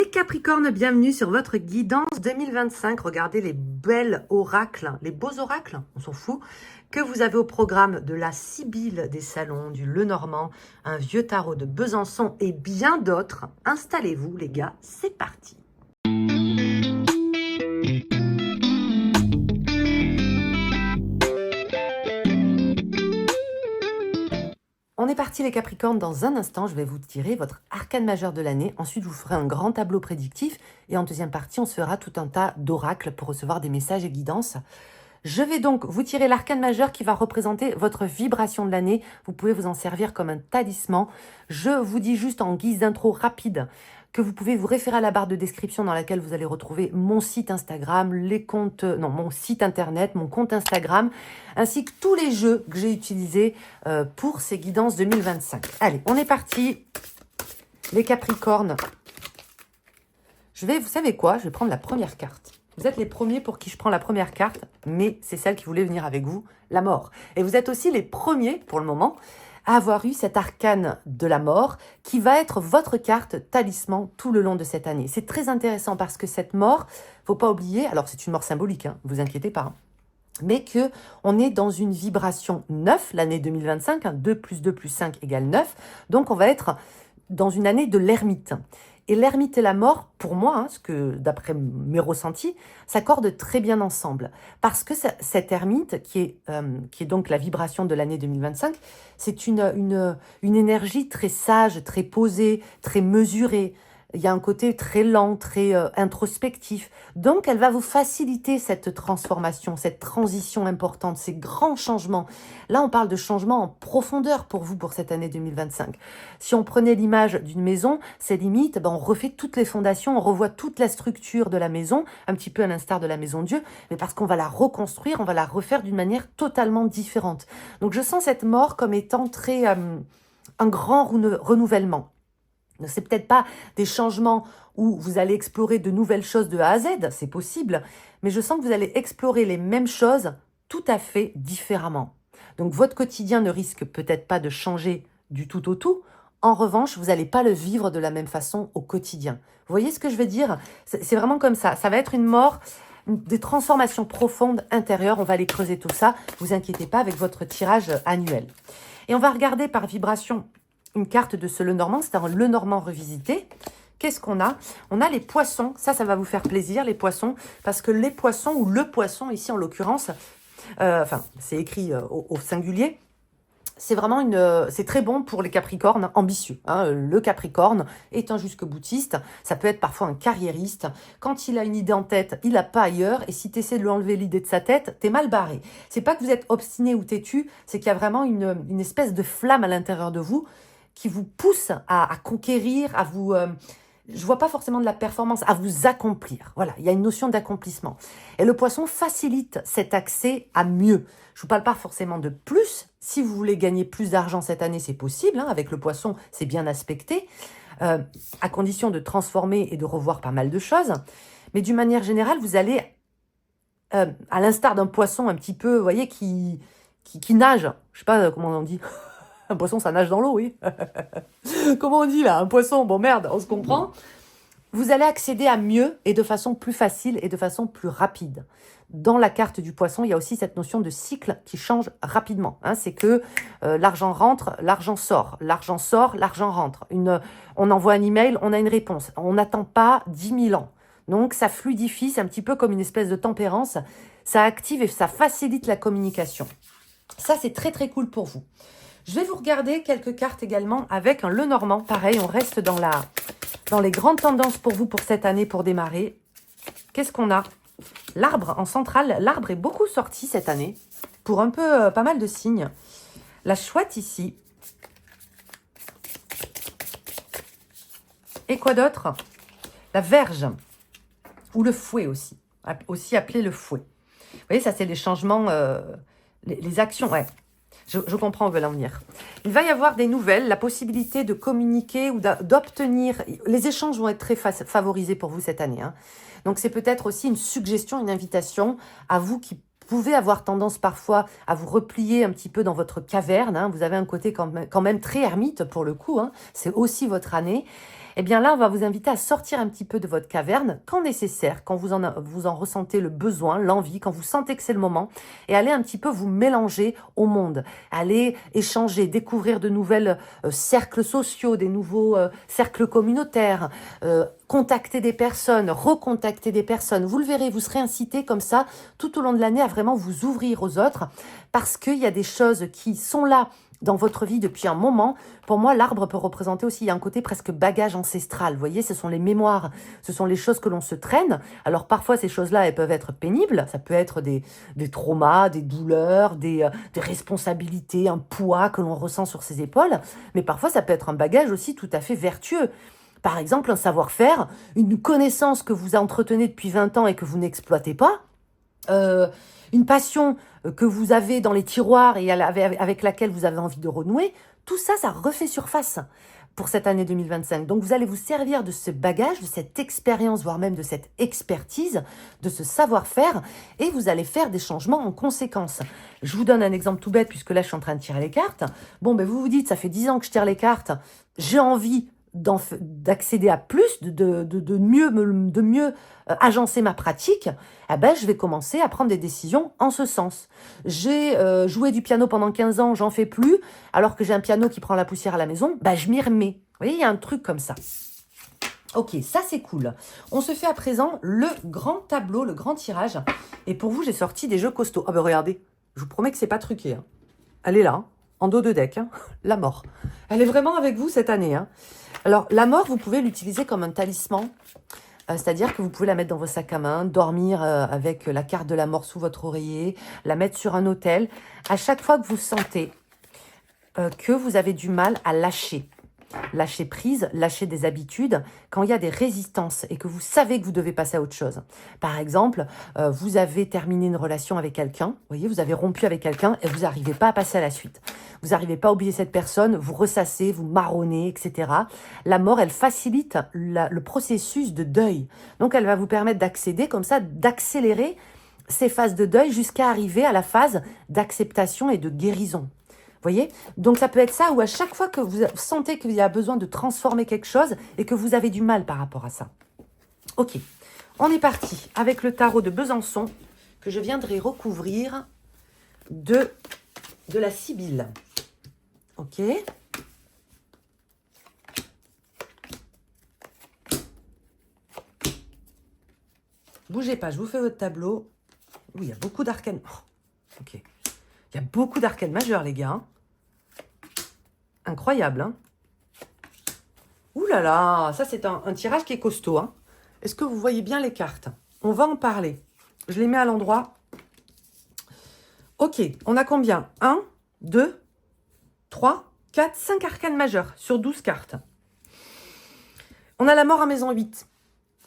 Les Capricornes, bienvenue sur votre guidance 2025. Regardez les belles oracles, les beaux oracles, on s'en fout, que vous avez au programme de la Sibylle des salons, du Lenormand, un vieux tarot de Besançon et bien d'autres. Installez-vous les gars, c'est parti. On est parti les Capricornes, dans un instant, je vais vous tirer votre arcane majeur de l'année. Ensuite, je vous ferai un grand tableau prédictif. Et en deuxième partie, on se fera tout un tas d'oracles pour recevoir des messages et guidances. Je vais donc vous tirer l'arcane majeur qui va représenter votre vibration de l'année. Vous pouvez vous en servir comme un talisman. Je vous dis juste en guise d'intro rapide que vous pouvez vous référer à la barre de description dans laquelle vous allez retrouver mon site Instagram, mon site internet, mon compte Instagram, ainsi que tous les jeux que j'ai utilisés pour ces guidances 2025. Allez, on est parti. Les Capricornes. Vous savez quoi? Je vais prendre la première carte. Vous êtes les premiers pour qui je prends la première carte, mais c'est celle qui voulait venir avec vous, la mort. Et vous êtes aussi les premiers, pour le moment, à avoir eu cet arcane de la mort qui va être votre carte talisman tout le long de cette année. C'est très intéressant parce que cette mort, faut pas oublier, alors c'est une mort symbolique, hein, vous inquiétez pas, hein, mais que on est dans une vibration 9, l'année 2025, hein, 2 plus 2 plus 5 égale 9, donc on va être dans une année de l'ermite. Et l'ermite et la mort, pour moi, hein, ce que d'après mes ressentis, s'accordent très bien ensemble. Parce que cette ermite, qui est donc la vibration de l'année 2025, c'est une énergie très sage, très posée, très mesurée. Il y a un côté très lent, très introspectif. Donc, elle va vous faciliter cette transformation, cette transition importante, ces grands changements. Là, on parle de changements en profondeur pour vous pour cette année 2025. Si on prenait l'image d'une maison, c'est limite, on refait toutes les fondations, on revoit toute la structure de la maison, un petit peu à l'instar de la maison Dieu, mais parce qu'on va la reconstruire, on va la refaire d'une manière totalement différente. Donc, je sens cette mort comme étant très un grand renouvellement. C'est peut-être pas des changements où vous allez explorer de nouvelles choses de A à Z, c'est possible, mais je sens que vous allez explorer les mêmes choses tout à fait différemment. Donc votre quotidien ne risque peut-être pas de changer du tout au tout. En revanche, vous n'allez pas le vivre de la même façon au quotidien. Vous voyez ce que je veux dire? C'est vraiment comme ça. Ça va être une mort, des transformations profondes intérieures. On va aller creuser tout ça. Vous inquiétez pas avec votre tirage annuel. Et on va regarder par vibration une carte de ce Lenormand, c'est un Lenormand revisité. Qu'est-ce qu'on a? On a les poissons, ça va vous faire plaisir, les poissons, parce que les poissons, ou le poisson ici en l'occurrence, c'est écrit au singulier, c'est vraiment c'est très bon pour les Capricornes ambitieux. Hein. Le Capricorne est un jusque-boutiste, ça peut être parfois un carriériste. Quand il a une idée en tête, il n'a pas ailleurs, et si tu essaies de lui enlever l'idée de sa tête, t'es mal barré. C'est pas que vous êtes obstiné ou têtu, c'est qu'il y a vraiment une espèce de flamme à l'intérieur de vous qui vous pousse à conquérir, à vous... je vois pas forcément de la performance, à vous accomplir. Voilà, il y a une notion d'accomplissement. Et le poisson facilite cet accès à mieux. Je vous parle pas forcément de plus. Si vous voulez gagner plus d'argent cette année, c'est possible. Hein. Avec le poisson, c'est bien aspecté, à condition de transformer et de revoir pas mal de choses. Mais d'une manière générale, vous allez, à l'instar d'un poisson un petit peu, vous voyez, qui nage. Je sais pas comment on dit. Un poisson, ça nage dans l'eau, oui. Comment on dit là? Un poisson, bon merde, on se comprend. Vous allez accéder à mieux et de façon plus facile et de façon plus rapide. Dans la carte du poisson, il y a aussi cette notion de cycle qui change rapidement. Hein. C'est que l'argent rentre, l'argent sort. L'argent sort, l'argent rentre. On envoie un email, on a une réponse. On n'attend pas 10 000 ans. Donc ça fluidifie, c'est un petit peu comme une espèce de tempérance. Ça active et ça facilite la communication. Ça, c'est très très cool pour vous. Je vais vous regarder quelques cartes également avec un Lenormand. Pareil, on reste dans les grandes tendances pour vous pour cette année, pour démarrer. Qu'est-ce qu'on a? L'arbre en centrale. L'arbre est beaucoup sorti cette année pour un peu, pas mal de signes. La chouette ici. Et quoi d'autre? La verge. Ou le fouet aussi. Aussi appelé le fouet. Vous voyez, ça c'est les changements, les actions, ouais. Je comprends où veut en venir. Il va y avoir des nouvelles, la possibilité de communiquer ou d'obtenir. Les échanges vont être très favorisés pour vous cette année. Hein. Donc, c'est peut-être aussi une suggestion, une invitation à vous qui pouvez avoir tendance parfois à vous replier un petit peu dans votre caverne. Hein. Vous avez un côté quand même très ermite pour le coup. Hein. C'est aussi votre année. Eh bien là, on va vous inviter à sortir un petit peu de votre caverne quand nécessaire, quand vous en ressentez le besoin, l'envie, quand vous sentez que c'est le moment, et aller un petit peu vous mélanger au monde, aller échanger, découvrir de nouvelles cercles sociaux, des nouveaux cercles communautaires, contacter des personnes, recontacter des personnes. Vous le verrez, vous serez incité comme ça tout au long de l'année à vraiment vous ouvrir aux autres parce qu'il y a des choses qui sont là dans votre vie depuis un moment. Pour moi, l'arbre peut représenter aussi, il y a un côté presque bagage ancestral. Vous voyez, ce sont les mémoires, ce sont les choses que l'on se traîne. Alors parfois, ces choses-là, elles peuvent être pénibles. Ça peut être des traumas, des douleurs, des responsabilités, un poids que l'on ressent sur ses épaules. Mais parfois, ça peut être un bagage aussi tout à fait vertueux. Par exemple, un savoir-faire, une connaissance que vous entretenez depuis 20 ans et que vous n'exploitez pas, une passion que vous avez dans les tiroirs et avec laquelle vous avez envie de renouer, tout ça, ça refait surface pour cette année 2025. Donc, vous allez vous servir de ce bagage, de cette expérience, voire même de cette expertise, de ce savoir-faire, et vous allez faire des changements en conséquence. Je vous donne un exemple tout bête, puisque là, je suis en train de tirer les cartes. Bon, ben, vous vous dites, ça fait 10 ans que je tire les cartes, j'ai envie d'accéder à plus, de mieux agencer ma pratique, eh ben, je vais commencer à prendre des décisions en ce sens. J'ai joué du piano pendant 15 ans, j'en fais plus, alors que j'ai un piano qui prend la poussière à la maison, ben, je m'y remets. Vous voyez, il y a un truc comme ça. Ok, ça c'est cool. On se fait à présent le grand tableau, le grand tirage. Et pour vous, j'ai sorti des jeux costauds. Ah ben regardez, je vous promets que c'est pas truqué. Hein. Elle est là, hein, en dos de deck, hein, la mort. Elle est vraiment avec vous cette année. Hein. Alors, la mort, vous pouvez l'utiliser comme un talisman, c'est-à-dire que vous pouvez la mettre dans vos sacs à main, dormir avec la carte de la mort sous votre oreiller, la mettre sur un autel. À chaque fois que vous sentez que vous avez du mal à lâcher prise, lâcher des habitudes, quand il y a des résistances et que vous savez que vous devez passer à autre chose. Par exemple, vous avez terminé une relation avec quelqu'un, vous voyez, vous avez rompu avec quelqu'un et vous n'arrivez pas à passer à la suite. Vous n'arrivez pas à oublier cette personne, vous ressassez, vous marronnez, etc. La mort, elle facilite le processus de deuil. Donc, elle va vous permettre d'accéder comme ça, d'accélérer ces phases de deuil jusqu'à arriver à la phase d'acceptation et de guérison. Voyez? Donc, ça peut être ça, ou à chaque fois que vous sentez qu'il y a besoin de transformer quelque chose et que vous avez du mal par rapport à ça. Ok, on est parti avec le tarot de Besançon que je viendrai recouvrir de la Sibylle. Ok. Bougez pas, je vous fais votre tableau. Oui, il y a beaucoup d'arcanes. Oh, ok. Il y a beaucoup d'arcanes majeures, les gars. Incroyable, hein. Ouh là là, ça c'est un tirage qui est costaud. Hein. Est-ce que vous voyez bien les cartes? On va en parler. Je les mets à l'endroit. Ok, on a combien? 1, 2, 3, 4, 5 arcanes majeures sur 12 cartes. On a la mort à maison 8.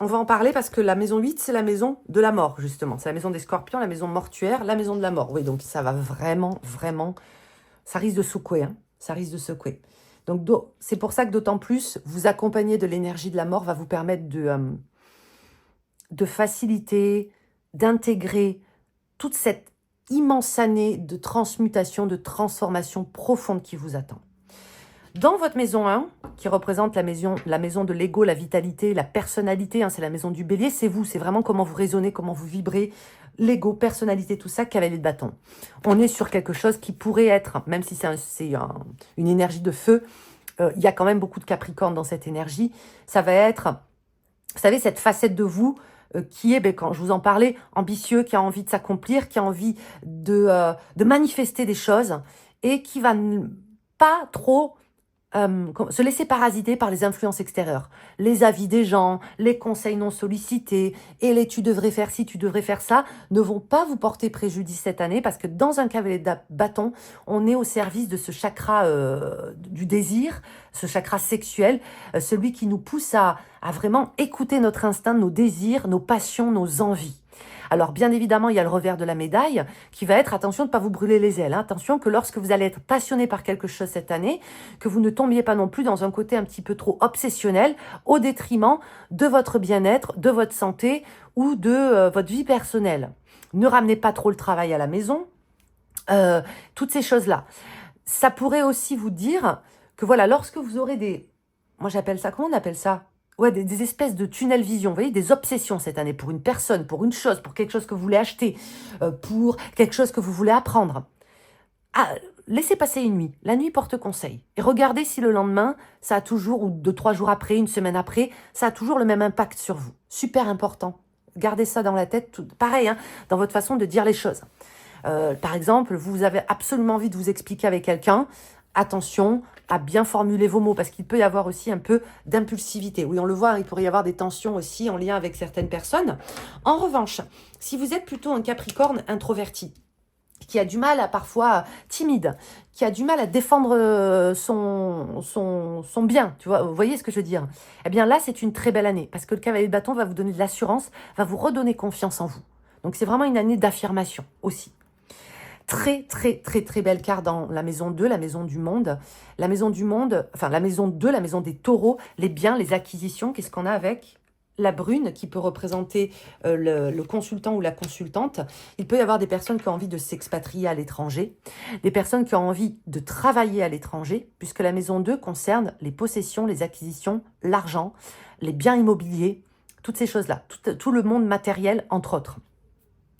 On va en parler parce que la maison 8, c'est la maison de la mort, justement. C'est la maison des scorpions, la maison mortuaire, la maison de la mort. Oui, donc ça va vraiment, ça risque de secouer. Hein. Ça risque de secouer. Donc, c'est pour ça que d'autant plus, vous accompagner de l'énergie de la mort va vous permettre de faciliter, d'intégrer toute cette immense année de transmutation, de transformation profonde qui vous attend. Dans votre maison 1, qui représente la maison de l'ego, la vitalité, la personnalité, hein, c'est la maison du bélier, c'est vous, c'est vraiment comment vous raisonnez, comment vous vibrez, l'ego, personnalité, tout ça, cavalier de bâton. On est sur quelque chose qui pourrait être, même si c'est une énergie de feu, il y a quand même beaucoup de Capricorne dans cette énergie. Ça va être, vous savez, cette facette de vous qui est, quand je vous en parlais, ambitieux, qui a envie de s'accomplir, qui a envie de manifester des choses et qui va pas trop se laisser parasiter par les influences extérieures, les avis des gens, les conseils non sollicités et les tu devrais faire ci, tu devrais faire ça ne vont pas vous porter préjudice cette année parce que dans un cavalier de bâton, on est au service de ce chakra du désir, ce chakra sexuel, celui qui nous pousse à vraiment écouter notre instinct, nos désirs, nos passions, nos envies. Alors, bien évidemment, il y a le revers de la médaille qui va être, attention de ne pas vous brûler les ailes. Hein. Attention que lorsque vous allez être passionné par quelque chose cette année, que vous ne tombiez pas non plus dans un côté un petit peu trop obsessionnel au détriment de votre bien-être, de votre santé ou de votre vie personnelle. Ne ramenez pas trop le travail à la maison. Toutes ces choses-là. Ça pourrait aussi vous dire que voilà, lorsque vous aurez des moi j'appelle ça, comment on appelle ça? Ouais, des espèces de tunnel vision, vous voyez, des obsessions cette année pour une personne, pour une chose, pour quelque chose que vous voulez acheter, pour quelque chose que vous voulez apprendre. Ah, laissez passer une nuit. La nuit porte conseil. Et regardez si le lendemain, ça a toujours, ou 2, 3 jours après, une semaine après, ça a toujours le même impact sur vous. Super important. Gardez ça dans la tête, pareil, hein, dans votre façon de dire les choses. Par exemple, vous avez absolument envie de vous expliquer avec quelqu'un. Attention à bien formuler vos mots, parce qu'il peut y avoir aussi un peu d'impulsivité. Oui, on le voit, il pourrait y avoir des tensions aussi en lien avec certaines personnes. En revanche, si vous êtes plutôt un Capricorne introverti, qui a du mal à parfois timide, qui a du mal à défendre son bien, tu vois, vous voyez ce que je veux dire? Eh bien là, c'est une très belle année, parce que le cavalier de bâton va vous donner de l'assurance, va vous redonner confiance en vous. Donc c'est vraiment une année d'affirmation aussi. Très, très, très, très belle carte dans la maison 2, la maison du monde. La maison du monde, enfin la maison 2, la maison des taureaux, les biens, les acquisitions, qu'est-ce qu'on a avec? La brune qui peut représenter le consultant ou la consultante. Il peut y avoir des personnes qui ont envie de s'expatrier à l'étranger, des personnes qui ont envie de travailler à l'étranger, puisque la maison 2 concerne les possessions, les acquisitions, l'argent, les biens immobiliers, toutes ces choses-là, tout le monde matériel, entre autres.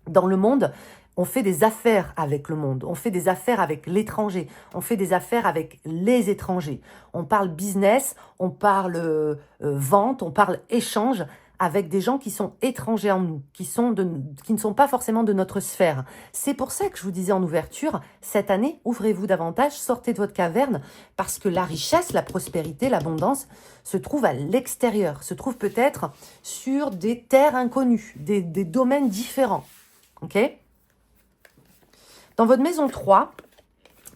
Dans le monde, on fait des affaires avec le monde, on fait des affaires avec l'étranger, on fait des affaires avec les étrangers. On parle business, on parle vente, on parle échange avec des gens qui sont étrangers en nous, qui ne sont pas forcément de notre sphère. C'est pour ça que je vous disais en ouverture, cette année, ouvrez-vous davantage, sortez de votre caverne, parce que la richesse, la prospérité, l'abondance se trouve à l'extérieur, se trouve peut-être sur des terres inconnues, des domaines différents. Ok ? Dans votre maison 3,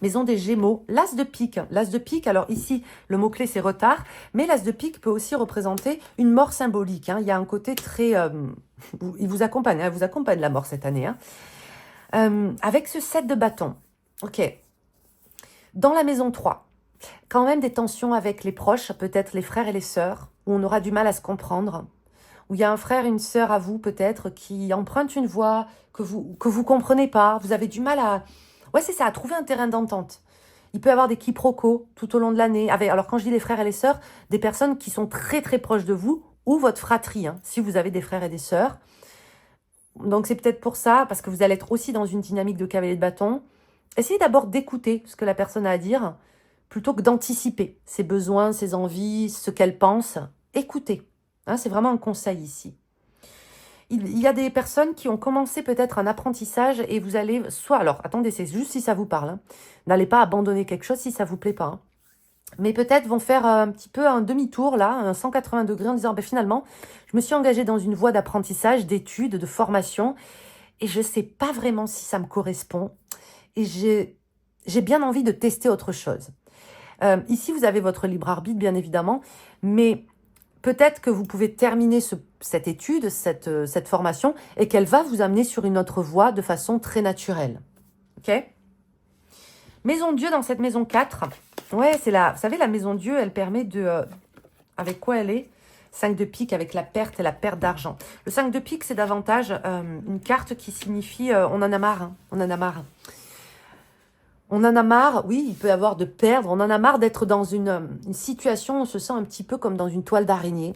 maison des Gémeaux, l'as de pique. L'as de pique, alors ici, le mot-clé, c'est retard, mais l'as de pique peut aussi représenter une mort symbolique. Hein. Il y a un côté très... il vous accompagne, hein, vous accompagne la mort cette année. Hein. Avec ce 7 de bâton, ok. Dans la maison 3, quand même des tensions avec les proches, peut-être les frères et les sœurs, où on aura du mal à se comprendre, où il y a un frère, une sœur à vous peut-être qui emprunte une voie que vous comprenez pas, vous avez du mal à... Ouais, c'est ça, à trouver un terrain d'entente. Il peut y avoir des quiproquos tout au long de l'année. Alors quand je dis les frères et les sœurs, des personnes qui sont très très proches de vous, ou votre fratrie, hein, si vous avez des frères et des sœurs. Donc c'est peut-être pour ça, parce que vous allez être aussi dans une dynamique de cavalier de bâton. Essayez d'abord d'écouter ce que la personne a à dire, plutôt que d'anticiper ses besoins, ses envies, ce qu'elle pense. Écoutez. Hein, c'est vraiment un conseil ici. Il y a des personnes qui ont commencé peut-être un apprentissage et vous allez soit... Alors, attendez, c'est juste si ça vous parle. Hein. N'allez pas abandonner quelque chose si ça ne vous plaît pas. Hein. Mais peut-être vont faire un petit peu un demi-tour, là, un 180 degrés en disant, ben, finalement, je me suis engagée dans une voie d'apprentissage, d'études, de formation et je ne sais pas vraiment si ça me correspond. Et j'ai bien envie de tester autre chose. Ici, vous avez votre libre arbitre, bien évidemment, mais... Peut-être que vous pouvez terminer cette étude, cette formation, et qu'elle va vous amener sur une autre voie de façon très naturelle. Ok ? Maison Dieu dans cette maison 4. Ouais, c'est la... Vous savez, la maison Dieu, elle permet de... avec quoi elle est ? 5 de pique avec la perte et la perte d'argent. Le 5 de pique, c'est davantage une carte qui signifie on en a marre. Hein, on en a marre. On en a marre, oui, il peut y avoir de perdre, on en a marre d'être dans une situation où on se sent un petit peu comme dans une toile d'araignée.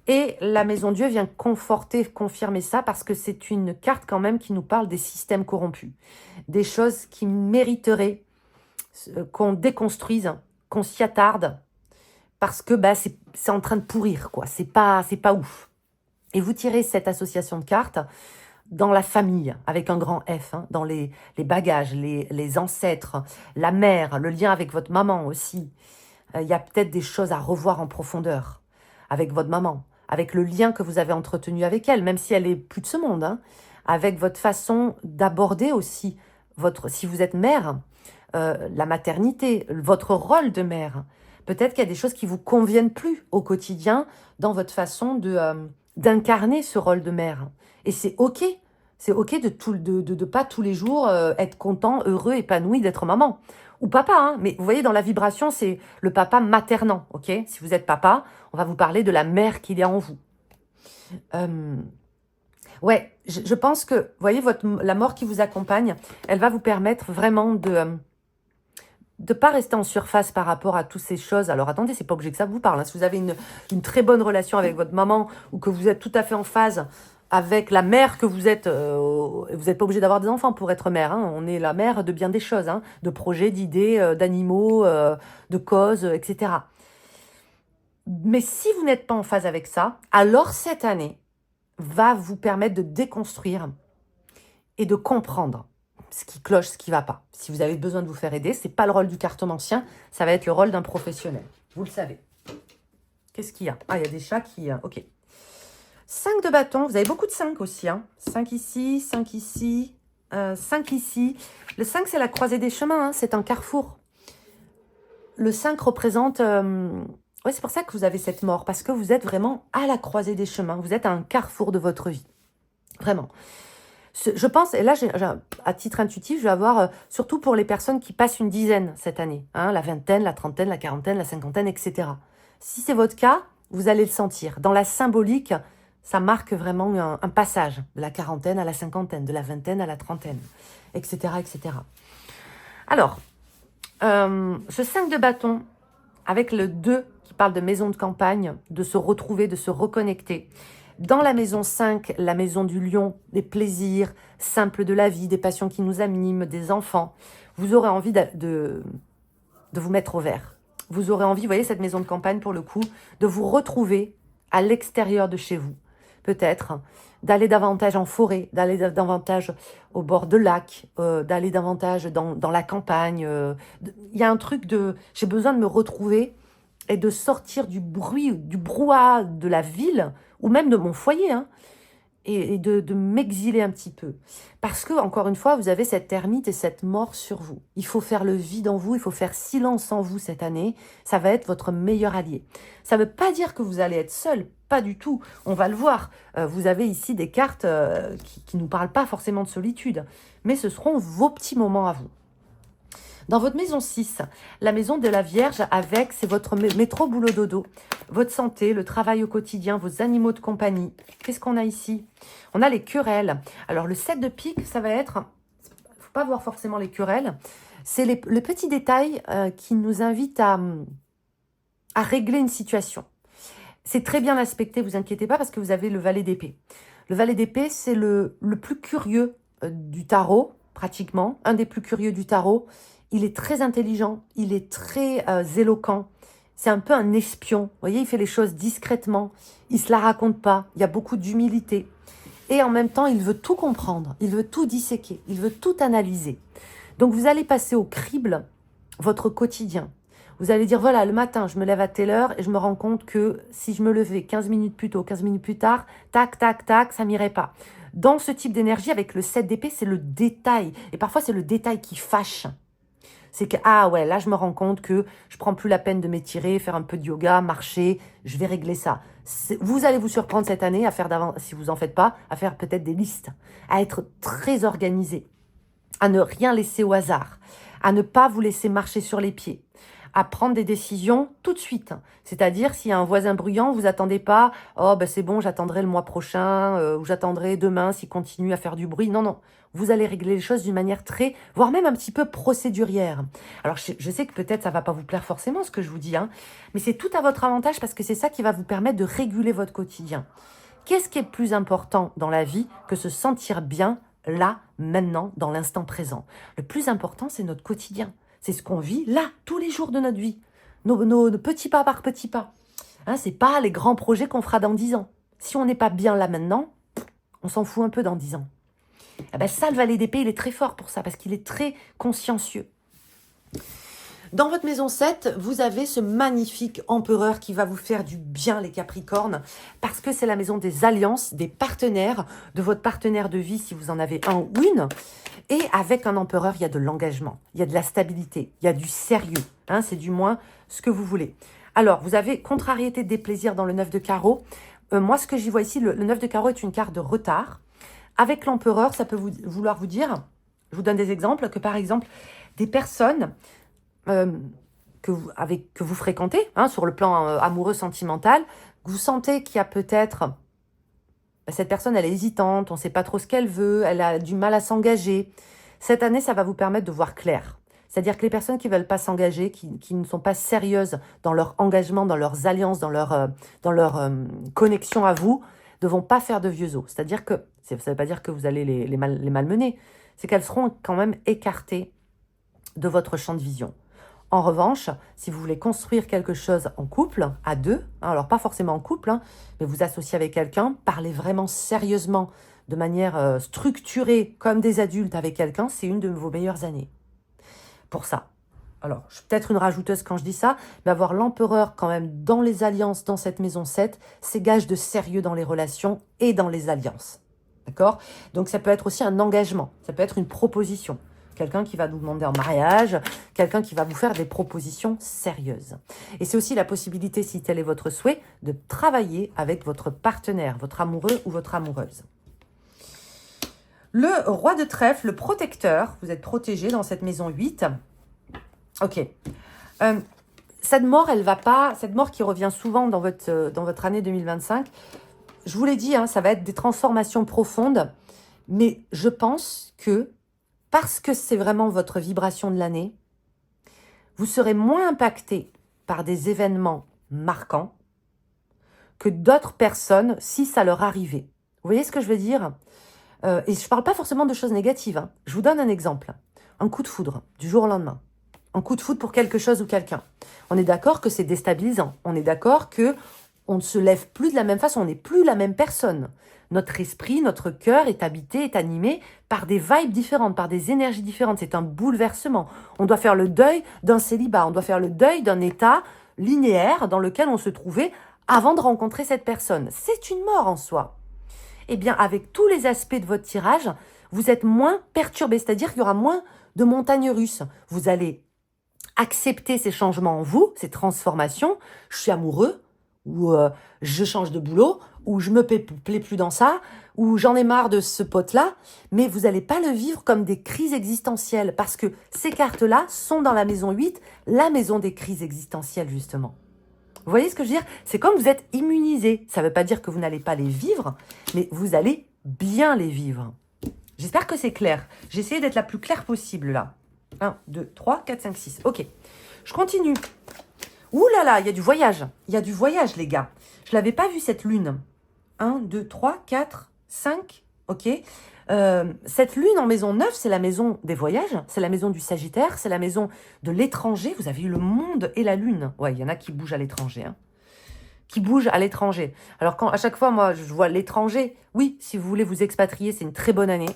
Et la Maison Dieu vient conforter, confirmer ça, parce que c'est une carte quand même qui nous parle des systèmes corrompus. Des choses qui mériteraient qu'on déconstruise, qu'on s'y attarde, parce que bah, c'est en train de pourrir, quoi. C'est pas ouf. Et vous tirez cette association de cartes dans la famille, avec un grand F, hein, dans les bagages, les ancêtres, la mère, le lien avec votre maman aussi. Il y a peut-être des choses à revoir en profondeur avec votre maman, avec le lien que vous avez entretenu avec elle, même si elle est plus de ce monde, hein, avec votre façon d'aborder aussi, si vous êtes mère, la maternité, votre rôle de mère. Peut-être qu'il y a des choses qui vous conviennent plus au quotidien dans votre façon d'incarner ce rôle de mère. Et c'est OK. C'est OK de pas tous les jours être content, heureux, épanoui d'être maman. Ou papa, hein. Mais vous voyez, dans la vibration, c'est le papa maternant, OK ? Si vous êtes papa, on va vous parler de la mère qu'il y a en vous. Ouais, je pense que, vous voyez, la mort qui vous accompagne, elle va vous permettre vraiment de pas rester en surface par rapport à toutes ces choses. Alors attendez, c'est pas obligé que ça vous parle, hein. Si vous avez une très bonne relation avec votre maman ou que vous êtes tout à fait en phase avec la mère que vous êtes pas obligé d'avoir des enfants pour être mère, hein. On est la mère de bien des choses, hein, de projets, d'idées, d'animaux, de causes, etc. Mais si vous n'êtes pas en phase avec ça, alors cette année va vous permettre de déconstruire et de comprendre ce qui cloche, ce qui ne va pas. Si vous avez besoin de vous faire aider, ce n'est pas le rôle du cartomancien, ça va être le rôle d'un professionnel. Vous le savez. Qu'est-ce qu'il y a? Ah, il y a des chats qui... ok. 5 de bâton, vous avez beaucoup de 5 aussi. Hein. 5 ici, 5 ici, 5 ici. Le 5, c'est la croisée des chemins, hein. C'est un carrefour. Le 5 représente... ouais, c'est pour ça que vous avez cette mort, parce que vous êtes vraiment à la croisée des chemins. Vous êtes à un carrefour de votre vie. Vraiment. Je pense, et là, à titre intuitif, je vais avoir, surtout pour les personnes qui passent une dizaine cette année, hein, la vingtaine, la trentaine, la quarantaine, la cinquantaine, etc. Si c'est votre cas, vous allez le sentir. Dans la symbolique, ça marque vraiment un passage de la quarantaine à la cinquantaine, de la vingtaine à la trentaine, etc. etc. Alors, ce 5 de bâton, avec le 2 qui parle de maison de campagne, de se retrouver, de se reconnecter. Dans la maison 5, la maison du lion, des plaisirs simples de la vie, des passions qui nous animent, des enfants, vous aurez envie de vous mettre au vert. Vous aurez envie, vous voyez cette maison de campagne pour le coup, de vous retrouver à l'extérieur de chez vous. Peut-être d'aller davantage en forêt, d'aller davantage au bord de lac, d'aller davantage dans la campagne. Il y a un truc de... J'ai besoin de me retrouver et de sortir du bruit, du brouhaha de la ville, ou même de mon foyer, hein, et de m'exiler un petit peu. Parce que, encore une fois, vous avez cette ermite et cette mort sur vous. Il faut faire le vide en vous, il faut faire silence en vous cette année. Ça va être votre meilleur allié. Ça ne veut pas dire que vous allez être seul, pas du tout. On va le voir. Vous avez ici des cartes qui ne nous parlent pas forcément de solitude, mais ce seront vos petits moments à vous. Dans votre maison 6, la maison de la Vierge avec, c'est votre métro boulot dodo, votre santé, le travail au quotidien, vos animaux de compagnie. Qu'est-ce qu'on a ici? On a les querelles. Alors le 7 de pique, ça va être, il ne faut pas voir forcément les querelles, c'est le petit détail qui nous invite à régler une situation. C'est très bien aspecté, vous inquiétez pas, parce que vous avez le valet d'épée. Le valet d'épée, c'est le plus curieux du tarot, pratiquement, un des plus curieux du tarot. Il est très intelligent, il est très éloquent. C'est un peu un espion. Vous voyez, il fait les choses discrètement. Il ne se la raconte pas. Il y a beaucoup d'humilité. Et en même temps, il veut tout comprendre. Il veut tout disséquer. Il veut tout analyser. Donc, vous allez passer au crible votre quotidien. Vous allez dire, voilà, le matin, je me lève à telle heure et je me rends compte que si je me levais 15 minutes plus tôt, 15 minutes plus tard, tac, tac, tac, ça m'irait pas. Dans ce type d'énergie, avec le 7 d'épée, c'est le détail. Et parfois, c'est le détail qui fâche. C'est que, ah ouais, là, je me rends compte que je prends plus la peine de m'étirer, faire un peu de yoga, marcher, je vais régler ça. Vous allez vous surprendre cette année à faire si vous en faites pas, à faire peut-être des listes, à être très organisé, à ne rien laisser au hasard, à ne pas vous laisser marcher sur les pieds, à prendre des décisions tout de suite. C'est-à-dire, s'il y a un voisin bruyant, vous attendez pas, oh ben c'est bon, j'attendrai le mois prochain, ou j'attendrai demain s'il continue à faire du bruit. Non, non. Vous allez régler les choses d'une manière voire même un petit peu procédurière. Alors, je sais que peut-être ça va pas vous plaire forcément ce que je vous dis, hein, mais c'est tout à votre avantage parce que c'est ça qui va vous permettre de réguler votre quotidien. Qu'est-ce qui est le plus important dans la vie que se sentir bien là, maintenant, dans l'instant présent? Le plus important, c'est notre quotidien. C'est ce qu'on vit là, tous les jours de notre vie. Nos petits pas par petits pas. Hein, c'est pas les grands projets qu'on fera dans 10 ans. Si on n'est pas bien là maintenant, on s'en fout un peu dans 10 ans. Eh ben ça, le valet d'épée, il est très fort pour ça, parce qu'il est très consciencieux. Dans votre maison 7, vous avez ce magnifique empereur qui va vous faire du bien, les Capricornes, parce que c'est la maison des alliances, des partenaires, de votre partenaire de vie, si vous en avez un ou une. Et avec un empereur, il y a de l'engagement, il y a de la stabilité, il y a du sérieux. Hein, c'est du moins ce que vous voulez. Alors, vous avez contrariété des plaisirs dans le 9 de carreau. Moi, ce que j'y vois ici, le 9 de carreau est une carte de retard. Avec l'empereur, ça peut vouloir vous dire, je vous donne des exemples, que par exemple, des personnes que vous fréquentez, hein, sur le plan amoureux, sentimental, vous sentez qu'il y a peut-être, cette personne, elle est hésitante, on ne sait pas trop ce qu'elle veut, elle a du mal à s'engager. Cette année, ça va vous permettre de voir clair. C'est-à-dire que les personnes qui ne veulent pas s'engager, qui ne sont pas sérieuses dans leur engagement, dans leurs alliances, dans leur connexion à vous, ne vont pas faire de vieux os. C'est-à-dire que, ça ne veut pas dire que vous allez les malmener, c'est qu'elles seront quand même écartées de votre champ de vision. En revanche, si vous voulez construire quelque chose en couple, à deux, alors pas forcément en couple, mais vous associez avec quelqu'un, parlez vraiment sérieusement, de manière structurée, comme des adultes avec quelqu'un, c'est une de vos meilleures années. Pour ça. Alors, je suis peut-être une rajouteuse quand je dis ça, mais avoir l'empereur quand même dans les alliances, dans cette maison 7, c'est gage de sérieux dans les relations et dans les alliances. D'accord? Donc, ça peut être aussi un engagement, ça peut être une proposition. Quelqu'un qui va nous demander en mariage, quelqu'un qui va vous faire des propositions sérieuses. Et c'est aussi la possibilité, si tel est votre souhait, de travailler avec votre partenaire, votre amoureux ou votre amoureuse. Le roi de trèfle, le protecteur, vous êtes protégé dans cette maison 8. Ok. Cette mort, elle va pas, cette mort qui revient souvent dans votre année 2025, je vous l'ai dit, ça va être des transformations profondes, mais je pense que, parce que c'est vraiment votre vibration de l'année, vous serez moins impacté par des événements marquants que d'autres personnes si ça leur arrivait. Vous voyez ce que je veux dire ? Et je ne parle pas forcément de choses négatives. Je vous donne un exemple. Un coup de foudre, du jour au lendemain. Un coup de foudre pour quelque chose ou quelqu'un. On est d'accord que c'est déstabilisant. On est d'accord qu'on ne se lève plus de la même façon. On n'est plus la même personne. Notre esprit, notre cœur est habité, est animé par des vibes différentes, par des énergies différentes. C'est un bouleversement. On doit faire le deuil d'un célibat. On doit faire le deuil d'un état linéaire dans lequel on se trouvait avant de rencontrer cette personne. C'est une mort en soi. Eh bien, avec tous les aspects de votre tirage, vous êtes moins perturbé, c'est-à-dire qu'il y aura moins de montagnes russes. Vous allez accepter ces changements en vous, ces transformations. Je suis amoureux, ou je change de boulot, ou je me plais plus dans ça, ou j'en ai marre de ce pote-là, mais vous n'allez pas le vivre comme des crises existentielles, parce que ces cartes-là sont dans la maison 8, la maison des crises existentielles, justement. Vous voyez ce que je veux dire? C'est comme vous êtes immunisé. Ça ne veut pas dire que vous n'allez pas les vivre, mais vous allez bien les vivre. J'espère que c'est clair. J'ai essayé d'être la plus claire possible là. 1, 2, 3, 4, 5, 6. Ok. Je continue. Ouh là là, il y a du voyage. Il y a du voyage, les gars. Je ne l'avais pas vu cette lune. 1, 2, 3, 4, 5. Ok. Cette lune en maison 9, c'est la maison des voyages, c'est la maison du Sagittaire, c'est la maison de l'étranger. Vous avez eu le monde et la lune. Ouais, il y en a qui bougent à l'étranger. Qui bougent à l'étranger. Alors, à chaque fois, moi, je vois l'étranger. Oui, si vous voulez vous expatrier, c'est une très bonne année.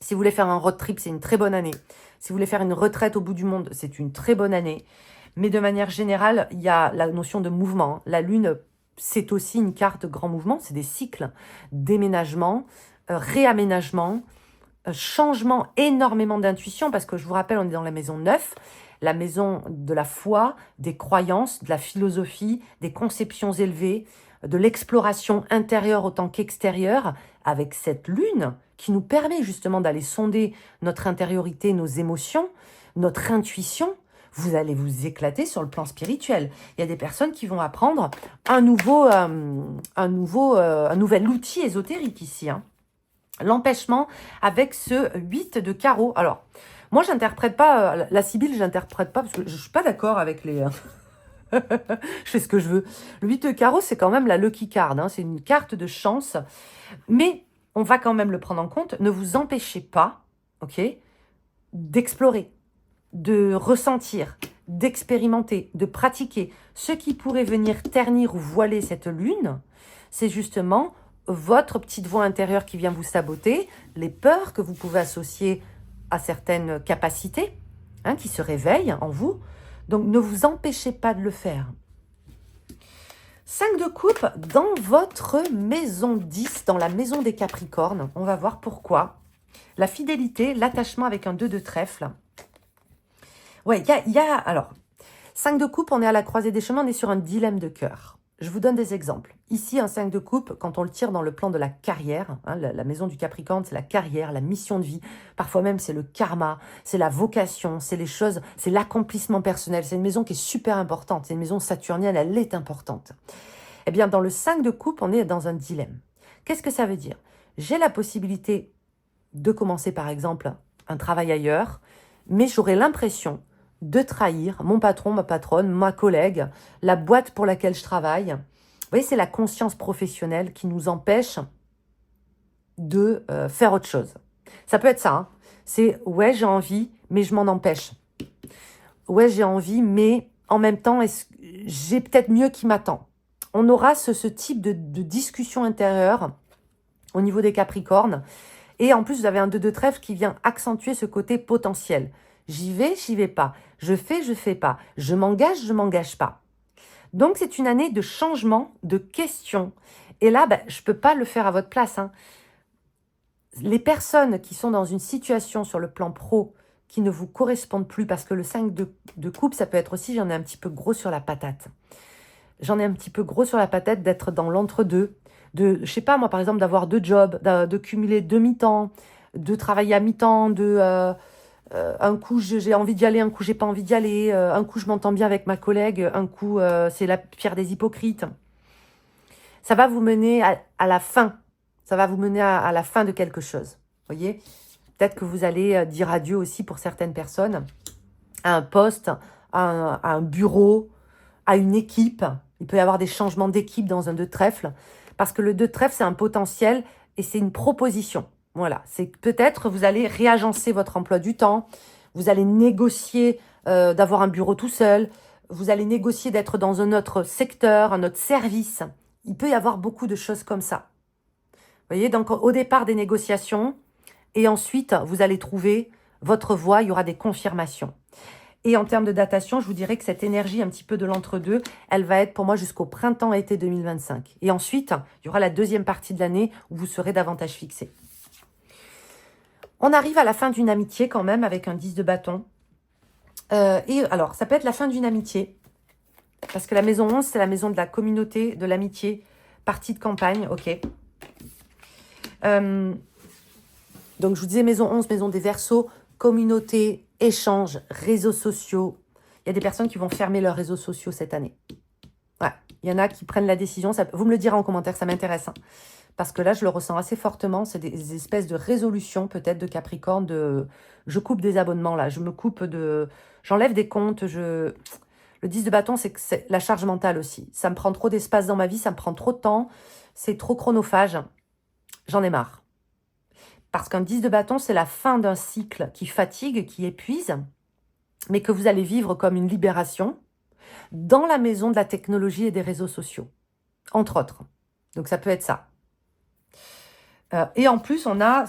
Si vous voulez faire un road trip, c'est une très bonne année. Si vous voulez faire une retraite au bout du monde, c'est une très bonne année. Mais de manière générale, il y a la notion de mouvement. La lune, c'est aussi une carte de grand mouvement. C'est des cycles, déménagement, réaménagement, changement, énormément d'intuition, parce que je vous rappelle, on est dans la maison 9, la maison de la foi, des croyances, de la philosophie, des conceptions élevées, de l'exploration intérieure autant qu'extérieure, avec cette lune qui nous permet justement d'aller sonder notre intériorité, nos émotions, notre intuition. Vous allez vous éclater sur le plan spirituel. Il y a des personnes qui vont apprendre un nouvel outil ésotérique ici, l'empêchement avec ce 8 de carreau. Alors, moi, j'interprète pas, la Sibylle, j'interprète pas, parce que je suis pas d'accord avec les... je fais ce que je veux. Le 8 de carreau, c'est quand même la lucky card, c'est une carte de chance, mais on va quand même le prendre en compte. Ne vous empêchez pas, ok, d'explorer, de ressentir, d'expérimenter, de pratiquer. Ce qui pourrait venir ternir ou voiler cette lune, c'est justement votre petite voix intérieure qui vient vous saboter, les peurs que vous pouvez associer à certaines capacités qui se réveillent en vous. Donc, ne vous empêchez pas de le faire. 5 de coupe dans votre maison 10, dans la maison des Capricornes. On va voir pourquoi. La fidélité, l'attachement avec un 2 de trèfle. Ouais, alors, 5 de coupe, on est à la croisée des chemins, on est sur un dilemme de cœur. Je vous donne des exemples. Ici, un 5 de coupe, quand on le tire dans le plan de la carrière, la maison du Capricorne, c'est la carrière, la mission de vie. Parfois même, c'est le karma, c'est la vocation, c'est les choses, c'est l'accomplissement personnel. C'est une maison qui est super importante. C'est une maison saturnienne, elle est importante. Eh bien, dans le 5 de coupe, on est dans un dilemme. Qu'est-ce que ça veut dire? J'ai la possibilité de commencer, par exemple, un travail ailleurs. mais j'aurai l'impression de trahir mon patron, ma patronne, ma collègue, la boîte pour laquelle je travaille. Vous voyez, c'est la conscience professionnelle qui nous empêche de faire autre chose. Ça peut être ça, hein. C'est, ouais, j'ai envie, mais je m'en empêche. Ouais, j'ai envie, mais en même temps, j'ai peut-être mieux qui m'attend. On aura ce type de discussion intérieure au niveau des Capricornes. Et en plus, vous avez un 2 de trèfle qui vient accentuer ce côté potentiel. J'y vais pas. Je fais pas. Je m'engage pas. Donc, c'est une année de changement, de questions. Et là, je ne peux pas le faire à votre place, hein. Les personnes qui sont dans une situation sur le plan pro qui ne vous correspondent plus, parce que le 5 de coupe, ça peut être aussi, j'en ai un petit peu gros sur la patate. J'en ai un petit peu gros sur la patate d'être dans l'entre-deux. Je sais pas, moi, par exemple, d'avoir 2 jobs, de cumuler 2 mi-temps, de travailler à mi-temps, un coup, j'ai envie d'y aller, un coup, j'ai pas envie d'y aller, un coup, je m'entends bien avec ma collègue, un coup, c'est la pierre des hypocrites. Ça va vous mener à la fin. Ça va vous mener à la fin de quelque chose. Vous voyez ? Peut-être que vous allez dire adieu aussi pour certaines personnes à un poste, à un bureau, à une équipe. Il peut y avoir des changements d'équipe dans un 2 de trèfle. Parce que le 2 de trèfle, c'est un potentiel et c'est une proposition. Voilà, c'est peut-être vous allez réagencer votre emploi du temps, vous allez négocier d'avoir un bureau tout seul, vous allez négocier d'être dans un autre secteur, un autre service. Il peut y avoir beaucoup de choses comme ça. Vous voyez, donc au départ des négociations, et ensuite vous allez trouver votre voie, il y aura des confirmations. Et en termes de datation, je vous dirais que cette énergie un petit peu de l'entre-deux, elle va être pour moi jusqu'au printemps-été 2025. Et ensuite, il y aura la deuxième partie de l'année où vous serez davantage fixé. On arrive à la fin d'une amitié quand même avec un 10 de bâton. Et alors, ça peut être la fin d'une amitié. Parce que la maison 11, c'est la maison de la communauté, de l'amitié, partie de campagne, ok. Donc, je vous disais maison 11, maison des Verseaux, communauté, échange, réseaux sociaux. Il y a des personnes qui vont fermer leurs réseaux sociaux cette année. Ouais, il y en a qui prennent la décision. Vous me le direz en commentaire, ça m'intéresse. Hein. Parce que là, je le ressens assez fortement. C'est des espèces de résolutions, peut-être, de Capricorne. Je coupe des abonnements, là. Je me coupe de... J'enlève des comptes. Le 10 de bâton, c'est la charge mentale aussi. Ça me prend trop d'espace dans ma vie. Ça me prend trop de temps. C'est trop chronophage. J'en ai marre. Parce qu'un 10 de bâton, c'est la fin d'un cycle qui fatigue, qui épuise, mais que vous allez vivre comme une libération dans la maison de la technologie et des réseaux sociaux, entre autres. Donc, ça peut être ça. Et en plus, on a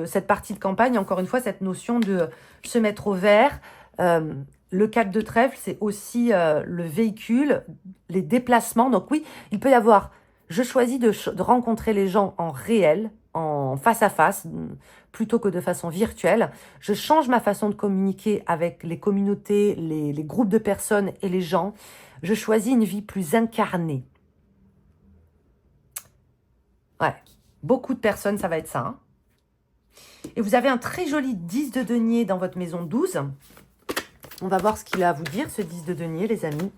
cette partie de campagne, encore une fois, cette notion de se mettre au vert. Le 4 de trèfle, c'est aussi le véhicule, les déplacements. Donc oui, il peut y avoir... Je choisis de rencontrer les gens en réel, en face à face, plutôt que de façon virtuelle. Je change ma façon de communiquer avec les communautés, les groupes de personnes et les gens. Je choisis une vie plus incarnée. Ouais. Beaucoup de personnes, ça va être ça. Hein. Et vous avez un très joli 10 de denier dans votre maison 12. On va voir ce qu'il a à vous dire, ce 10 de denier, les amis.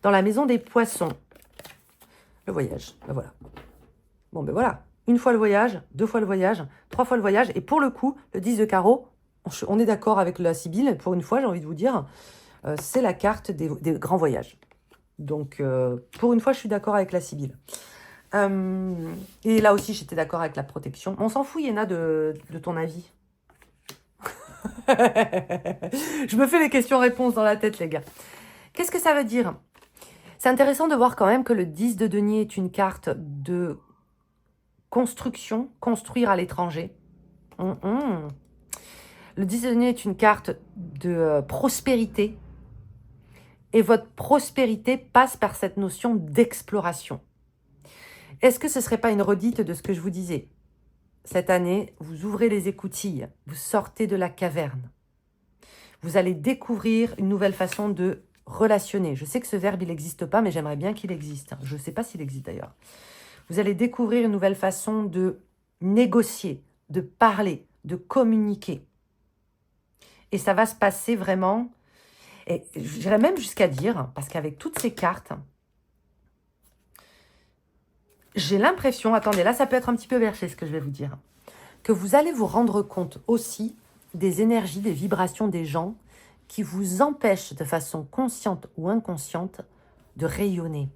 Dans la maison des poissons. Le voyage, ben voilà. Bon, ben voilà. Une fois le voyage, 2 fois le voyage, 3 fois le voyage. Et pour le coup, le 10 de carreau, on est d'accord avec la Sibylle. Pour une fois, j'ai envie de vous dire, c'est la carte des grands voyages. Donc, pour une fois, je suis d'accord avec la Sibylle. Et là aussi, j'étais d'accord avec la protection. On s'en fout, Yéna, de ton avis. Je me fais les questions-réponses dans la tête, les gars. Qu'est-ce que ça veut dire? C'est intéressant de voir quand même que le 10 de denier est une carte de construction, construire à l'étranger. Le 10 de denier est une carte de prospérité. Et votre prospérité passe par cette notion d'exploration. Est-ce que ce ne serait pas une redite de ce que je vous disais? Cette année, vous ouvrez les écoutilles, vous sortez de la caverne. Vous allez découvrir une nouvelle façon de relationner. Je sais que ce verbe, il n'existe pas, mais j'aimerais bien qu'il existe. Je ne sais pas s'il existe d'ailleurs. Vous allez découvrir une nouvelle façon de négocier, de parler, de communiquer. Et ça va se passer vraiment, et j'irais même jusqu'à dire, parce qu'avec toutes ces cartes, j'ai l'impression, attendez, là ça peut être un petit peu perché ce que je vais vous dire, que vous allez vous rendre compte aussi des énergies, des vibrations des gens qui vous empêchent de façon consciente ou inconsciente de rayonner,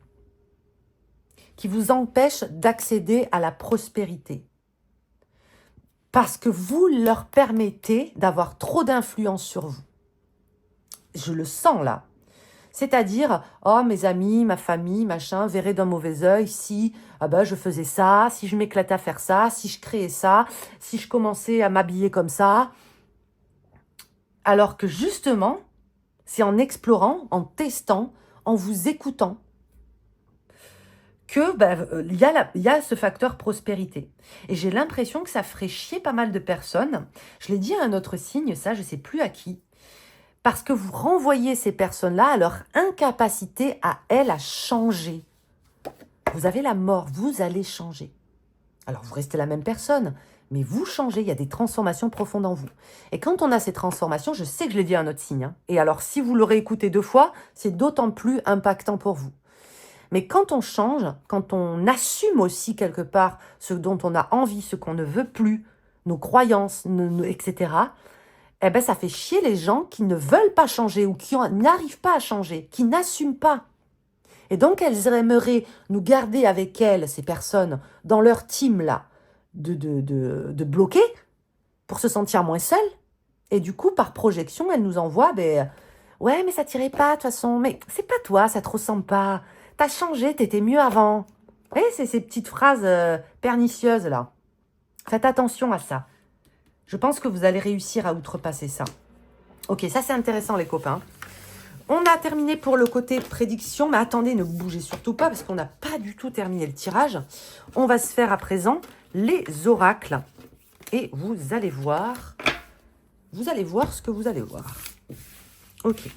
qui vous empêchent d'accéder à la prospérité. Parce que vous leur permettez d'avoir trop d'influence sur vous. Je le sens là. C'est-à-dire, oh mes amis, ma famille, machin, verraient d'un mauvais œil si je faisais ça, si je m'éclatais à faire ça, si je créais ça, si je commençais à m'habiller comme ça. Alors que justement, c'est en explorant, en testant, en vous écoutant, que y a ce facteur prospérité. Et j'ai l'impression que ça ferait chier pas mal de personnes. Je l'ai dit à un autre signe, ça, je ne sais plus à qui. Parce que vous renvoyez ces personnes-là à leur incapacité à elles à changer. Vous avez la mort, vous allez changer. Alors vous restez la même personne, mais vous changez, il y a des transformations profondes en vous. Et quand on a ces transformations, je sais que je l'ai dit à un autre signe, hein, et alors si vous l'aurez écouté 2 fois, c'est d'autant plus impactant pour vous. Mais quand on change, quand on assume aussi quelque part ce dont on a envie, ce qu'on ne veut plus, nos croyances, etc., ça fait chier les gens qui ne veulent pas changer ou qui n'arrivent pas à changer, qui n'assument pas. Et donc, elles aimeraient nous garder avec elles, ces personnes, dans leur team là, de bloquer pour se sentir moins seules. Et du coup, par projection, elles nous envoient, ouais, mais ça tirait pas de toute façon, mais c'est pas toi, ça te ressemble pas. T'as changé, t'étais mieux avant. Vous voyez, c'est ces petites phrases pernicieuses là. Faites attention à ça. Je pense que vous allez réussir à outrepasser ça. Ok, ça c'est intéressant les copains. On a terminé pour le côté prédiction, mais attendez, ne bougez surtout pas parce qu'on n'a pas du tout terminé le tirage. On va se faire à présent les oracles et vous allez voir ce que vous allez voir. Ok.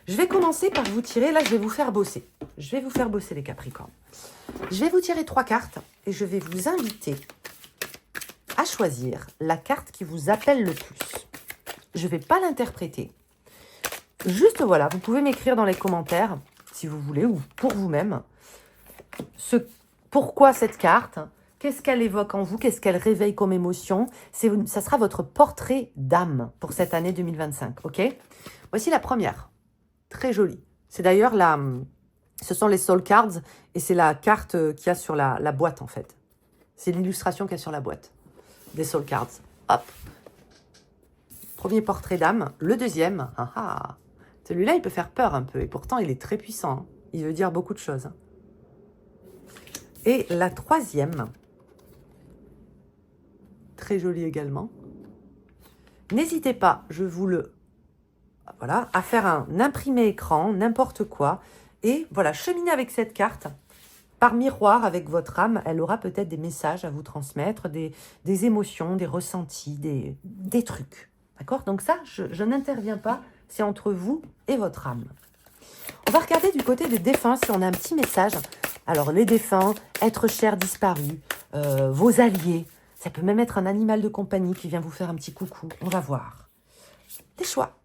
Je vais commencer par vous tirer, là je vais vous faire bosser. Je vais vous faire bosser les Capricornes. Je vais vous tirer 3 cartes et je vais vous inviter à choisir la carte qui vous appelle le plus. Je ne vais pas l'interpréter. Juste voilà, vous pouvez m'écrire dans les commentaires, si vous voulez, ou pour vous-même, pourquoi cette carte, qu'est-ce qu'elle évoque en vous, qu'est-ce qu'elle réveille comme émotion. Ça sera votre portrait d'âme pour cette année 2025, ok? Voici la première, très jolie. C'est d'ailleurs ce sont les soul cards et c'est la carte qu'il y a sur la boîte en fait. C'est l'illustration qu'il y a sur la boîte des soul cards. Hop. Premier portrait d'âme. Le deuxième, celui-là, il peut faire peur un peu. Et pourtant, il est très puissant. Il veut dire beaucoup de choses. Et la troisième, très jolie également. N'hésitez pas, à faire un imprimé écran, n'importe quoi. Et voilà, cheminez avec cette carte. Par miroir avec votre âme, elle aura peut-être des messages à vous transmettre, des émotions, des ressentis, des trucs. D'accord? Donc ça, je n'interviens pas, c'est entre vous et votre âme. On va regarder du côté des défunts si on a un petit message. Alors les défunts, êtres chers disparus, vos alliés, ça peut même être un animal de compagnie qui vient vous faire un petit coucou. On va voir. Les choix.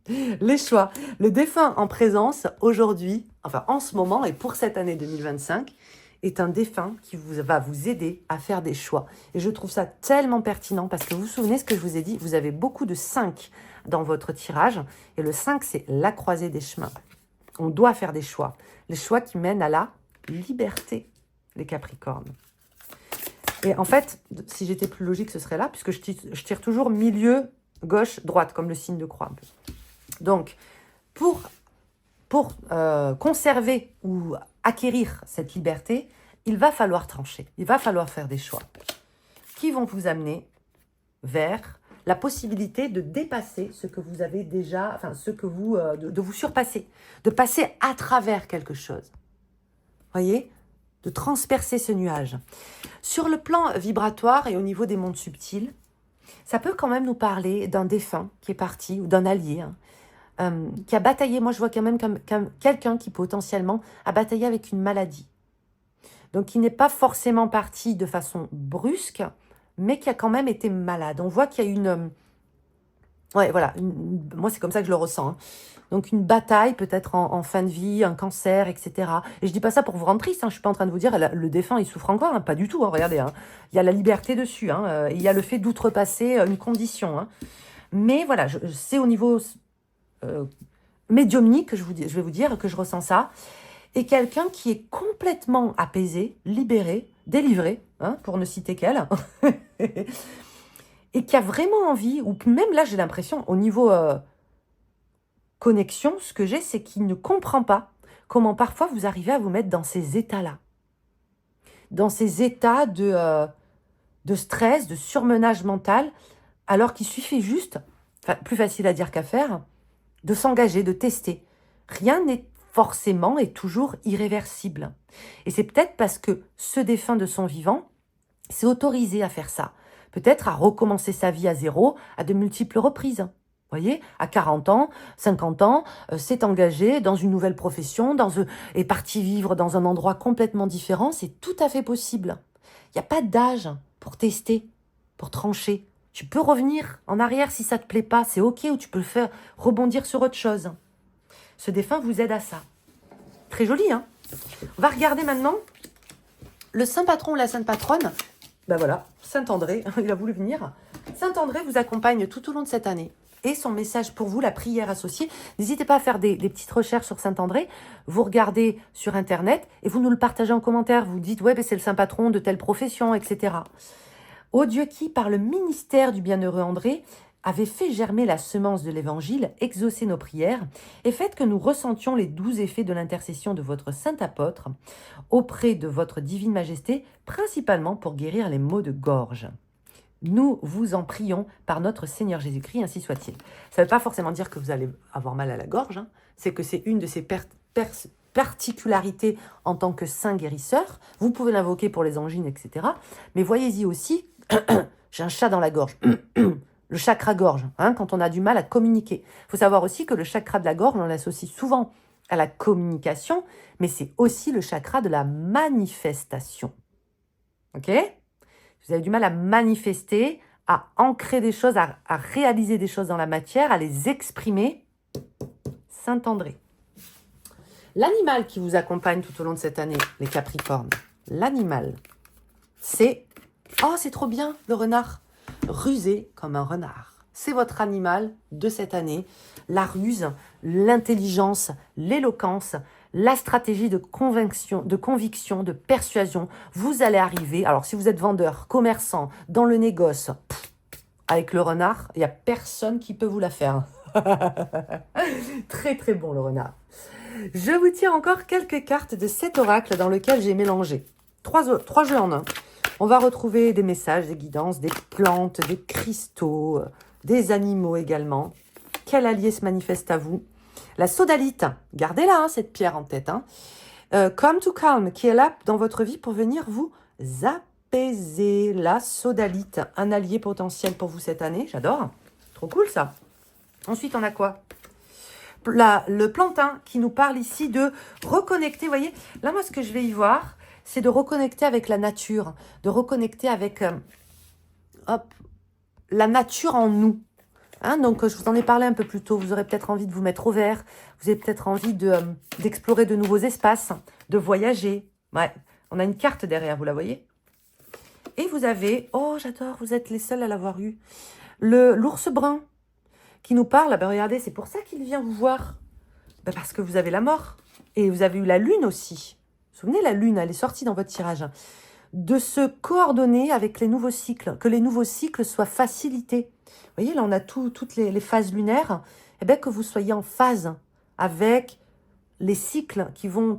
Les choix. Le défunt en présence aujourd'hui, enfin en ce moment et pour cette année 2025, est un défunt qui va vous aider à faire des choix. Et je trouve ça tellement pertinent parce que vous vous souvenez ce que je vous ai dit, vous avez beaucoup de 5 dans votre tirage. Et le 5, c'est la croisée des chemins. On doit faire des choix. Les choix qui mènent à la liberté, les Capricornes. Et en fait, si j'étais plus logique, ce serait là, puisque je tire toujours milieu, gauche, droite, comme le signe de croix un peu. Donc, pour conserver ou acquérir cette liberté, il va falloir trancher. Il va falloir faire des choix qui vont vous amener vers la possibilité de dépasser ce que vous avez déjà, enfin, de vous surpasser, de passer à travers quelque chose. Voyez ? De transpercer ce nuage. Sur le plan vibratoire et au niveau des mondes subtils, ça peut quand même nous parler d'un défunt qui est parti, ou d'un allié, qui a bataillé. Moi, je vois quand même quelqu'un qui potentiellement a bataillé avec une maladie. Donc, qui n'est pas forcément parti de façon brusque, mais qui a quand même été malade. On voit qu'il y a Ouais, voilà. Moi, c'est comme ça que je le ressens. Hein. Donc, une bataille, peut-être en fin de vie, un cancer, etc. Et je dis pas ça pour vous rendre triste. Hein. Je suis pas en train de vous dire, le défunt, il souffre encore. Hein. Pas du tout. Hein. Regardez. Hein. Il y a la liberté dessus. Hein. Et il y a le fait d'outrepasser une condition. Hein. Mais voilà, c'est au niveau médiumnique, je vais vous dire, que je ressens ça. Et quelqu'un qui est complètement apaisé, libéré, délivré, hein, pour ne citer qu'elle. Et qui a vraiment envie, ou même là, j'ai l'impression, au niveau connexion, ce que j'ai, c'est qu'il ne comprend pas comment parfois vous arrivez à vous mettre dans ces états-là. Dans ces états de stress, de surmenage mental, alors qu'il suffit juste, plus facile à dire qu'à faire, de s'engager, de tester. Rien n'est forcément et toujours irréversible. Et c'est peut-être parce que ce défunt de son vivant s'est autorisé à faire ça. Peut-être à recommencer sa vie à zéro à de multiples reprises. Vous voyez, à 40 ans, 50 ans, s'est engagé dans une nouvelle profession, est parti vivre dans un endroit complètement différent. C'est tout à fait possible. Il n'y a pas d'âge pour tester, pour trancher. Tu peux revenir en arrière si ça ne te plaît pas. C'est OK, ou tu peux faire rebondir sur autre chose. Ce défunt vous aide à ça. Très joli, hein? On va regarder maintenant le saint patron ou la sainte patronne. Ben voilà, Saint-André, il a voulu venir. Saint-André vous accompagne tout au long de cette année. Et son message pour vous, la prière associée. N'hésitez pas à faire des petites recherches sur Saint-André. Vous regardez sur Internet et vous nous le partagez en commentaire. Vous dites, ouais, ben c'est le saint patron de telle profession, etc. Ô Dieu qui, par le ministère du bienheureux André, avait fait germer la semence de l'Évangile, exaucé nos prières, et faites que nous ressentions les doux effets de l'intercession de votre saint apôtre auprès de votre divine majesté, principalement pour guérir les maux de gorge. Nous vous en prions par notre Seigneur Jésus-Christ, ainsi soit-il. Ça ne veut pas forcément dire que vous allez avoir mal à la gorge, hein. C'est que c'est une de ses particularités en tant que saint guérisseur. Vous pouvez l'invoquer pour les angines, etc. Mais voyez-y aussi, j'ai un chat dans la gorge. Le chakra gorge, hein, quand on a du mal à communiquer. Il faut savoir aussi que le chakra de la gorge, on l'associe souvent à la communication, mais c'est aussi le chakra de la manifestation. Ok ? Vous avez du mal à manifester, à ancrer des choses, à réaliser des choses dans la matière, à les exprimer. Saint-André. L'animal qui vous accompagne tout au long de cette année, les Capricornes, l'animal, c'est... Oh, c'est trop bien, le renard. Rusé comme un renard. C'est votre animal de cette année. La ruse, l'intelligence, l'éloquence, la stratégie de conviction, de persuasion. Vous allez arriver, alors si vous êtes vendeur, commerçant, dans le négoce, avec le renard, il n'y a personne qui peut vous la faire. Très très bon le renard. Je vous tire encore quelques cartes de cet oracle dans lequel j'ai mélangé trois jeux en un. On va retrouver des messages, des guidances, des plantes, des cristaux, des animaux également. Quel allié se manifeste à vous? La sodalite, gardez-la, hein, cette pierre en tête. Hein. Come to calm, qui est là dans votre vie pour venir vous apaiser. La sodalite, un allié potentiel pour vous cette année. J'adore. Trop cool ça. Ensuite, on a quoi? Le plantain qui nous parle ici de reconnecter. Vous voyez, là, moi, ce que je vais y voir, c'est de reconnecter avec la nature, de reconnecter avec la nature en nous. Hein, donc, je vous en ai parlé un peu plus tôt. Vous aurez peut-être envie de vous mettre au vert. Vous avez peut-être envie d'explorer de nouveaux espaces, de voyager. Ouais, on a une carte derrière, vous la voyez? Et vous avez, oh j'adore, vous êtes les seuls à l'avoir eu, l'ours brun qui nous parle. Ben, regardez, c'est pour ça qu'il vient vous voir. Ben, parce que vous avez la mort. Et vous avez eu la lune aussi. Vous vous souvenez, la lune, elle est sortie dans votre tirage. De se coordonner avec les nouveaux cycles, que les nouveaux cycles soient facilités. Vous voyez, là, on a toutes les phases lunaires. Eh bien, que vous soyez en phase avec les cycles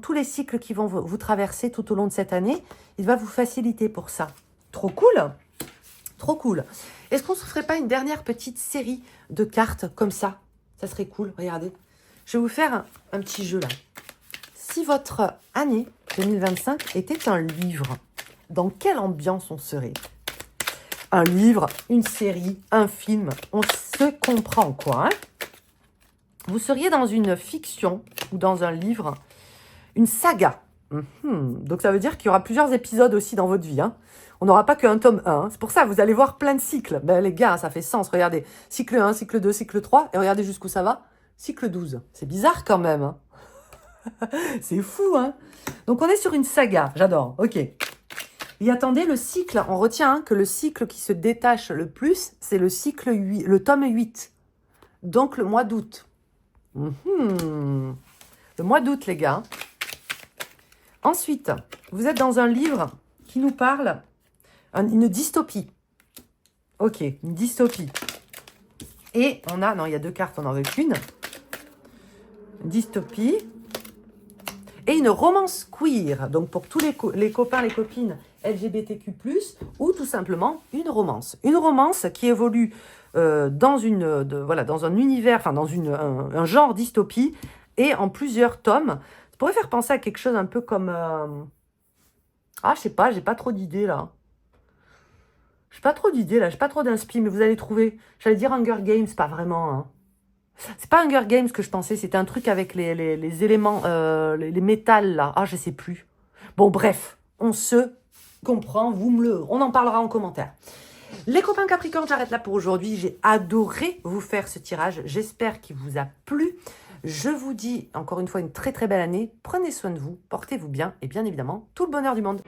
tous les cycles qui vont vous traverser tout au long de cette année. Il va vous faciliter pour ça. Trop cool! Trop cool. Est-ce qu'on ne se ferait pas une dernière petite série de cartes comme ça? Ça serait cool, regardez. Je vais vous faire un petit jeu là. Si votre année 2025 était un livre, dans quelle ambiance on serait? Un livre, une série, un film, on se comprend quoi, hein? Vous seriez dans une fiction ou dans un livre, une saga. Donc ça veut dire qu'il y aura plusieurs épisodes aussi dans votre vie. Hein. On n'aura pas qu'un tome 1. C'est pour ça, vous allez voir plein de cycles. Ben, les gars, ça fait sens. Regardez, cycle 1, cycle 2, cycle 3. Et regardez jusqu'où ça va. Cycle 12. C'est bizarre quand même. Hein. C'est fou, hein. Donc on est sur une saga. J'adore. Ok. Et attendez, le cycle, on retient hein, que le cycle qui se détache le plus, c'est le cycle 8, le tome 8. Donc le mois d'août. Le mois d'août, les gars. Ensuite, vous êtes dans un livre qui nous parle une dystopie. Ok, une dystopie. Et on a, non, il y a 2 cartes, on n'en veut qu'une. Une dystopie. Et une romance queer. Donc pour tous les copains, les copines LGBTQ+, ou tout simplement une romance. Une romance qui évolue dans un univers, enfin dans un genre dystopie et en plusieurs tomes. Ça pourrait faire penser à quelque chose un peu comme... Ah, je sais pas, j'ai pas trop d'idées là. J'ai pas trop d'inspi, mais vous allez trouver. J'allais dire Hunger Games, pas vraiment. Hein. C'est pas Hunger Games que je pensais, c'était un truc avec les éléments, les métals là. Ah, je sais plus. Bon, bref, on se comprend, on en parlera en commentaire. Les copains Capricorne, j'arrête là pour aujourd'hui. J'ai adoré vous faire ce tirage. J'espère qu'il vous a plu. Je vous dis encore une fois une très très belle année. Prenez soin de vous, portez-vous bien et bien évidemment tout le bonheur du monde.